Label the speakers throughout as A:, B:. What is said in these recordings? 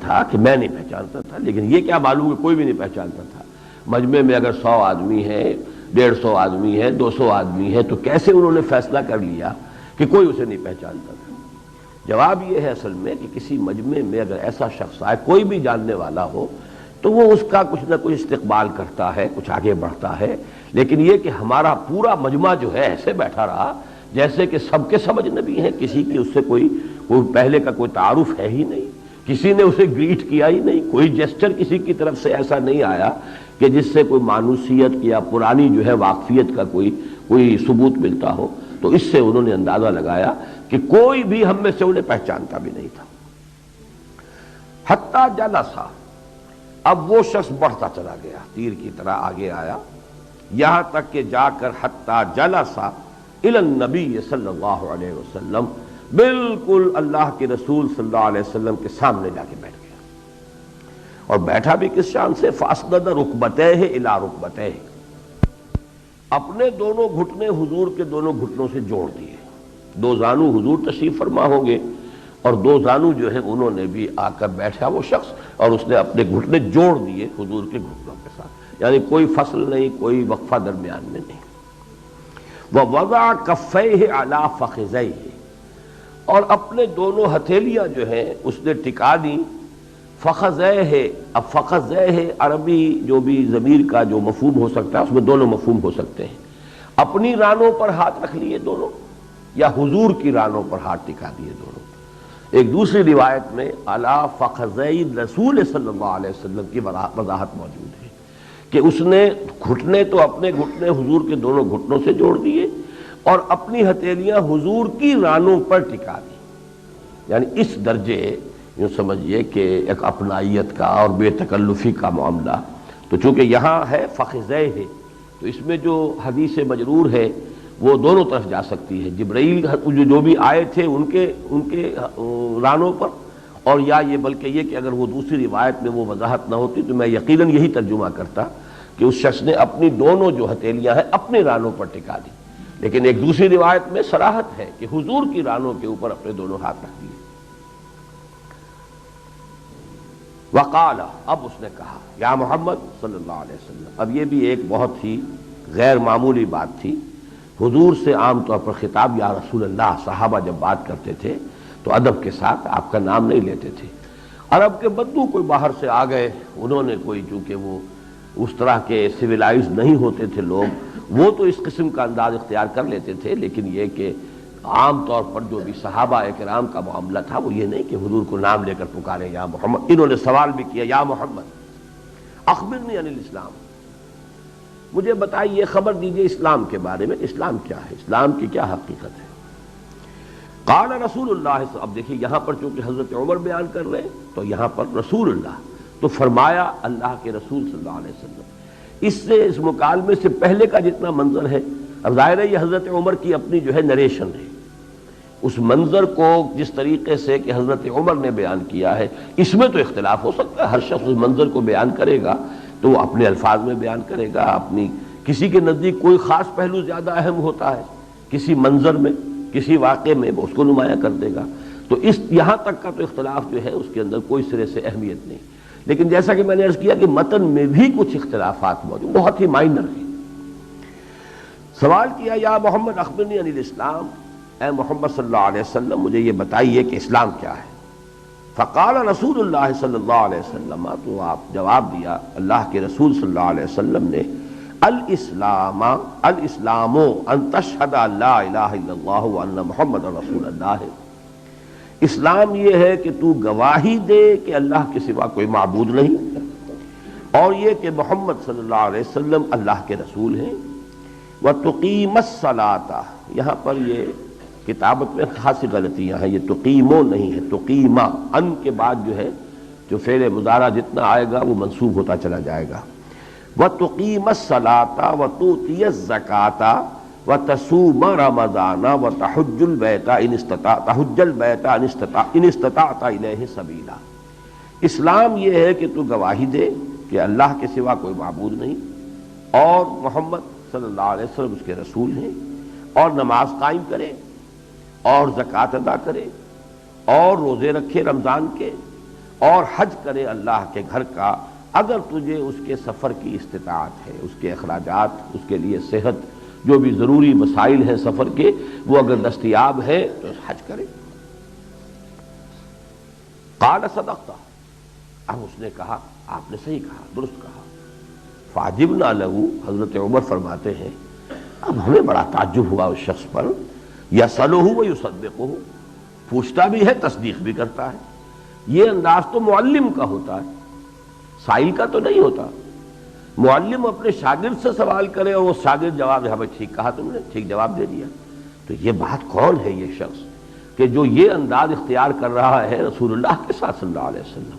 A: تھا کہ میں نہیں پہچانتا تھا، لیکن یہ کیا معلوم کہ کوئی بھی نہیں پہچانتا تھا۔ مجمع میں اگر 100 آدمی ہیں، 150 آدمی ہے، 200 آدمی ہے، تو کیسے انہوں نے فیصلہ کر لیا کہ کوئی اسے نہیں پہچانتا تھا؟ جواب یہ ہے اصل میں کہ کسی مجمع میں اگر ایسا شخص آئے، کوئی بھی جاننے والا ہو، تو وہ اس کا کچھ نہ کچھ استقبال کرتا ہے، کچھ آگے بڑھتا ہے، لیکن یہ کہ ہمارا پورا مجمع جو ہے ایسے بیٹھا رہا جیسے کہ سب کے سب اجنبی ہیں، کسی کی اس سے کوئی پہلے کا کوئی تعارف ہے ہی نہیں، کسی نے اسے گریٹ کیا ہی نہیں، کوئی جیسچر کسی کی طرف سے ایسا نہیں آیا کہ جس سے کوئی مانوسیت یا پرانی جو ہے واقفیت کا کوئی ثبوت ملتا ہو۔ تو اس سے انہوں نے اندازہ لگایا کہ کوئی بھی ہم میں سے انہیں پہچانتا بھی نہیں تھا۔ حتیٰ جلسا، اب وہ شخص بڑھتا چلا گیا، تیر کی طرح آگے آیا، یہاں تک کہ جا کر حتیٰ جلسا الی النبی صلی اللہ علیہ وسلم، بالکل اللہ کے رسول صلی اللہ علیہ وسلم کے سامنے جا کے بیٹھ گیا، اور بیٹھا بھی کس شان سے؟ فاسند رکبتیہ الی رکبتیہ، اپنے دونوں گھٹنے حضور کے دونوں گھٹنوں سے جوڑ دیے۔ دو زانو حضور تشریف فرما ہوں گے، اور دو زانو جو ہے انہوں نے بھی آ کر بیٹھا وہ شخص، اور اس نے اپنے گھٹنے جوڑ دیے حضور کے گھٹنوں کے ساتھ، یعنی کوئی فصل نہیں، کوئی وقفہ درمیان میں نہیں۔ وَوَضَعَ كَفَّيْهِ عَلَى فَخِذَيْهِ، اور اپنے دونوں ہتھیلیاں جو ہیں اس نے ٹکا دی فخذیہ۔ اب فخذیہ عربی جو بھی ضمیر کا جو مفہوم ہو سکتا ہے اس میں دونوں مفہوم ہو سکتے ہیں، اپنی رانوں پر ہاتھ رکھ لیے دونوں، یا حضور کی رانوں پر ہاتھ ٹکا دیے دونوں۔ ایک دوسری روایت میں علی فخذی رسول صلی اللہ علیہ وسلم کی وضاحت موجود ہے کہ اس نے گھٹنے تو اپنے گھٹنے حضور کے دونوں گھٹنوں سے جوڑ دیے، اور اپنی ہتھیلیاں حضور کی رانوں پر ٹکا دی، یعنی اس درجے یوں سمجھیے کہ ایک اپنائیت کا اور بے تکلفی کا معاملہ۔ تو چونکہ یہاں ہے فخذیہ ہے، تو اس میں جو حدیث مجرور ہے وہ دونوں طرف جا سکتی ہے، جبرائیل جو بھی آئے تھے ان کے رانوں پر، اور یا یہ بلکہ یہ کہ اگر وہ دوسری روایت میں وہ وضاحت نہ ہوتی تو میں یقیناً یہی ترجمہ کرتا کہ اس شخص نے اپنی دونوں جو ہتھیلیاں ہیں اپنے رانوں پر ٹکا دی، لیکن ایک دوسری روایت میں صراحت ہے کہ حضور کی رانوں کے اوپر اپنے دونوں ہاتھ رکھ دیے۔ وقال، اب اس نے کہا، یا محمد صلی اللہ علیہ وسلم۔ اب یہ بھی ایک بہت ہی غیر معمولی بات تھی، حضور سے عام طور پر خطاب یا رسول اللہ، صحابہ جب بات کرتے تھے تو ادب کے ساتھ آپ کا نام نہیں لیتے تھے۔ عرب کے بدو کوئی باہر سے آ گئے، انہوں نے کوئی، چونکہ وہ اس طرح کے سویلائز نہیں ہوتے تھے لوگ، وہ تو اس قسم کا انداز اختیار کر لیتے تھے، لیکن یہ کہ عام طور پر جو بھی صحابہ کرام کا معاملہ تھا وہ یہ نہیں کہ حضور کو نام لے کر پکارے یا محمد۔ انہوں نے سوال بھی کیا، یا محمد اخبرنی عن الاسلام، مجھے بتائیے، خبر دیجئے اسلام کے بارے میں، اسلام کیا ہے، اسلام کی کیا حقیقت ہے۔ قال رسول اللہ، اب دیکھیے یہاں پر چونکہ حضرت عمر بیان کر رہے ہیں تو یہاں پر رسول اللہ، تو فرمایا اللہ کے رسول صلی اللہ علیہ وسلم۔ اس سے اس مکالمے سے پہلے کا جتنا منظر ہے، اب ظاہر ہے یہ حضرت عمر کی اپنی جو ہے نریشن ہے، اس منظر کو جس طریقے سے کہ حضرت عمر نے بیان کیا ہے اس میں تو اختلاف ہو سکتا ہے، ہر شخص اس منظر کو بیان کرے گا تو وہ اپنے الفاظ میں بیان کرے گا، اپنی کسی کے نزدیک کوئی خاص پہلو زیادہ اہم ہوتا ہے کسی منظر میں، کسی واقعے میں وہ اس کو نمایاں کر دے گا، تو اس یہاں تک کا تو اختلاف جو ہے اس کے اندر کوئی سرے سے اہمیت نہیں، لیکن جیسا کہ میں نے عرض کیا کہ متن میں بھی کچھ اختلافات موجود، بہت ہی مائنر ہیں۔ سوال کیا، یا محمد اخبرنی عن الاسلام، اے محمد صلی اللہ علیہ وسلم مجھے یہ بتائیے کہ اسلام کیا ہے۔ فقال رسول اللہ صلی اللہ علیہ وسلم، تو آپ جواب دیا اللہ کے رسول صلی اللہ علیہ وسلم نے، الاسلام ان تشہد ان لا الہ الا اللہ وان محمد رسول اللہ، اسلام یہ ہے کہ تو گواہی دے کہ اللہ کے سوا کوئی معبود نہیں، اور یہ کہ محمد صلی اللہ علیہ وسلم اللہ کے رسول ہیں، وَتُقِيمَ الصَّلَاةَ، یہاں پر یہ کتابت میں خاصی غلطیاں ہیں، یہ تقیمو نہیں ہے، تقیمہ، ان کے بعد جو ہے جو فعل مضارع جتنا آئے گا وہ منصوب ہوتا چلا جائے گا۔ وَتُقِيمَ الصَّلَاةَ وَتُؤْتِيَ الزَّكَاةَ وَتَصُومَ رَمَضَانَ وَتَحُجَّ الْبَيْتَ إِنِ اسْتَطَعْتَ إِلَيْهِ سَبِيلًا، اسلام یہ ہے کہ تو گواہی دے کہ اللہ کے سوا کوئی معبود نہیں، اور محمد صلی اللہ علیہ وسلم اس کے رسول ہیں، اور نماز قائم کرے، اور زکوٰۃ ادا کرے، اور روزے رکھے رمضان کے، اور حج کرے اللہ کے گھر کا اگر تجھے اس کے سفر کی استطاعت ہے، اس کے اخراجات، اس کے لیے صحت، جو بھی ضروری مسائل ہیں سفر کے وہ اگر دستیاب ہے تو حج کرے۔ قال صدقت، اب اس نے کہا آپ نے صحیح کہا، درست کہا۔ فعجبنا له، حضرت عمر فرماتے ہیں اب ہمیں بڑا تعجب ہوا اس شخص پر، یسألہ ویصدقہ، پوچھتا بھی ہے تصدیق بھی کرتا ہے۔ یہ انداز تو معلم کا ہوتا ہے، سائل کا تو نہیں ہوتا۔ معلم اپنے شاگرد سے سوال کرے اور وہ شاگرد جواب دے، ہمیں ٹھیک کہا تم نے، ٹھیک جواب دے دیا۔ تو یہ بات کون ہے یہ شخص کہ جو یہ انداز اختیار کر رہا ہے رسول اللہ کے ساتھ صلی اللہ علیہ وسلم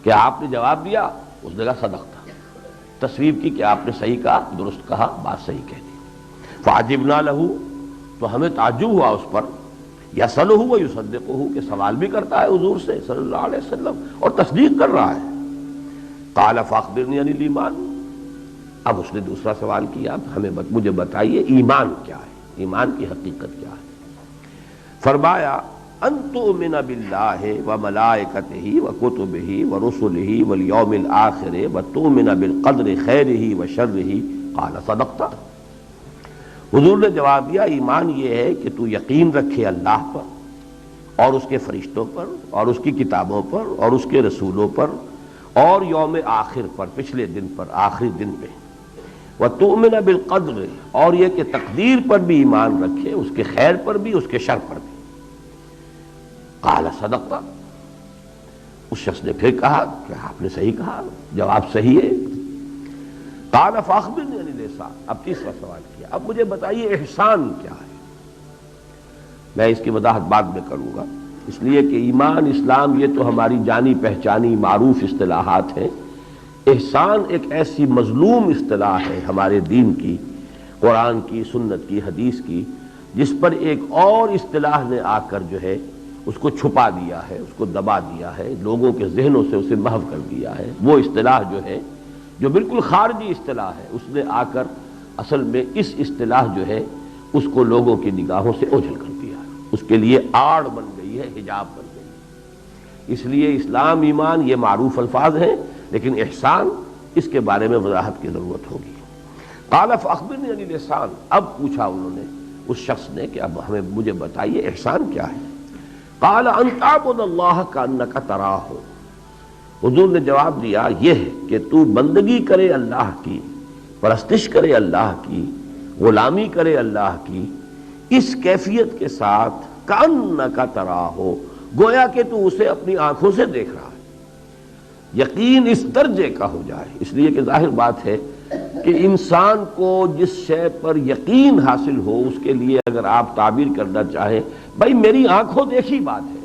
A: کہ آپ نے جواب دیا، اس نے کہا صدقت، تصویب کی کہ آپ نے صحیح کہا، درست کہا، بات صحیح کہہ دی۔ فعجبنا لہ، تو ہمیں تعجب ہوا اس پر، یسألہ ویصدقہ، کہ سوال بھی کرتا ہے حضور سے صلی اللہ علیہ وسلم اور تصدیق کر رہا ہے۔ قال فاخبرنی عن الایمان، اب اس نے دوسرا سوال کیا، مجھے بتائیے ایمان کیا ہے، ایمان کی حقیقت کیا ہے۔ فرمایا ان تؤمن باللہ وملائکتہ وکتبہ ورسلہ والیوم الآخر وتؤمن بالقدر خیرہ وشرہ، قال صدقت۔ حضور نے جواب دیا ایمان یہ ہے کہ تو یقین رکھے اللہ پر اور اس کے فرشتوں پر اور اس کی کتابوں پر اور اس کے رسولوں پر اور یوم آخر پر، پچھلے دن پر، آخری دن پہ، وتؤمن بالقدر، اور یہ کہ تقدیر پر بھی ایمان رکھے، اس کے خیر پر بھی اس کے شر پر بھی۔ قال صدقت، اس شخص نے پھر کہا کہ آپ نے صحیح کہا، جواب صحیح ہے۔ قال فاخبرنی عن الاحسان، اب تیسرا سوال کیا، اب مجھے بتائیے احسان کیا ہے۔ میں اس کی وضاحت بعد میں کروں گا، اس لیے کہ ایمان، اسلام یہ تو ہماری جانی پہچانی معروف اصطلاحات ہیں۔ احسان ایک ایسی مظلوم اصطلاح ہے ہمارے دین کی، قرآن کی، سنت کی، حدیث کی، جس پر ایک اور اصطلاح نے آ کر جو ہے اس کو چھپا دیا ہے، اس کو دبا دیا ہے، لوگوں کے ذہنوں سے اسے محو کر دیا ہے۔ وہ اصطلاح جو ہے جو بالکل خارجی اصطلاح ہے، اس نے آ کر اصل میں اس اصطلاح جو ہے اس کو لوگوں کی نگاہوں سے اوجھل کر دیا ہے، اس کے لیے آڑ بن گئی ہے، حجاب بن گئی ہے۔ اس لیے اسلام، ایمان یہ معروف الفاظ ہیں، لیکن احسان اس کے بارے میں وضاحت کی ضرورت ہوگی۔ قال فاخبرنی عن الاحسان، اب پوچھا انہوں نے، اس شخص نے کہ اب مجھے بتائیے احسان کیا ہے۔ قال ان تعبد اللہ کانک تراہ، حضور نے جواب دیا یہ ہے کہ تو بندگی کرے اللہ کی، پرستش کرے اللہ کی، غلامی کرے اللہ کی، اس کیفیت کے ساتھ کانک تراہ، گویا کہ تو اسے اپنی آنکھوں سے دیکھ رہا ہے۔ یقین اس درجے کا ہو جائے، اس لیے کہ ظاہر بات ہے کہ انسان کو جس شے پر یقین حاصل ہو اس کے لیے اگر آپ تعبیر کرنا چاہیں، بھائی میری آنکھوں دیکھی بات ہے،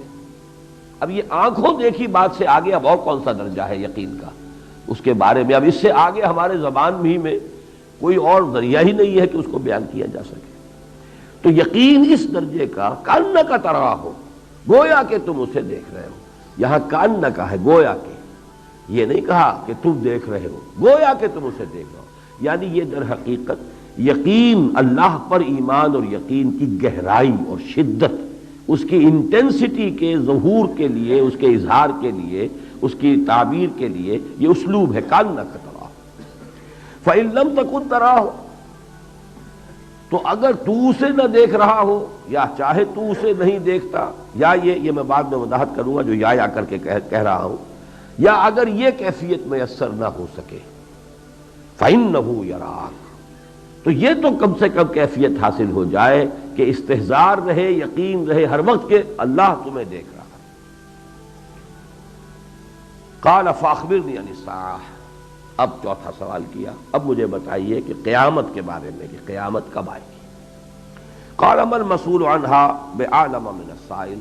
A: اب یہ آنکھوں دیکھی بات سے آگے اب اور کون سا درجہ ہے یقین کا، اس کے بارے میں اب اس سے آگے ہمارے زبان بھی میں کوئی اور ذریعہ ہی نہیں ہے کہ اس کو بیان کیا جا سکے۔ تو یقین اس درجے کا، کانک تراہ ہو، گویا کہ تم اسے دیکھ رہے ہو۔ یہاں کانک ہے، گویا کہ، یہ نہیں کہا کہ تم دیکھ رہے ہو، گویا کہ تم اسے دیکھ رہے ہو، یعنی یہ در حقیقت یقین، اللہ پر ایمان اور یقین کی گہرائی اور شدت، اس کی انٹینسٹی کے ظہور کے لیے، اس کے اظہار کے لیے، اس کی تعبیر کے لیے یہ اسلوب ہے، کانک تراہ۔ فإن لم تکن تراہ، تو اگر تو اسے نہ دیکھ رہا ہو، یا چاہے تو اسے نہیں دیکھتا، یا یہ میں بعد میں وضاحت کروں گا جو یا کر کے کہہ رہا ہوں، یا اگر یہ کیفیت میسر نہ ہو سکے، فإنہ یراک، تو یہ تو کم سے کم کیفیت حاصل ہو جائے کہ استحضار رہے، یقین رہے ہر وقت کہ اللہ تمہیں دیکھ رہا ہے۔ قال فاخبرنی عن الساعہ، اب چوتھا سوال کیا، اب مجھے بتائیے کہ قیامت کے بارے میں، کہ قیامت کب آئے گی۔ قال ما المسؤول عنها بعلم من السائل،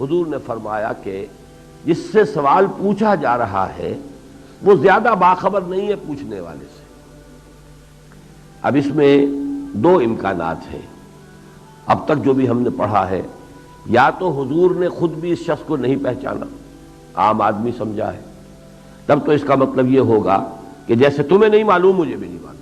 A: حضور نے فرمایا کہ جس سے سوال پوچھا جا رہا ہے وہ زیادہ باخبر نہیں ہے پوچھنے والے سے۔ اب اس میں دو امکانات ہیں، اب تک جو بھی ہم نے پڑھا ہے، یا تو حضور نے خود بھی اس شخص کو نہیں پہچانا، عام آدمی سمجھا ہے، تب تو اس کا مطلب یہ ہوگا کہ جیسے تمہیں نہیں معلوم مجھے بھی نہیں معلوم،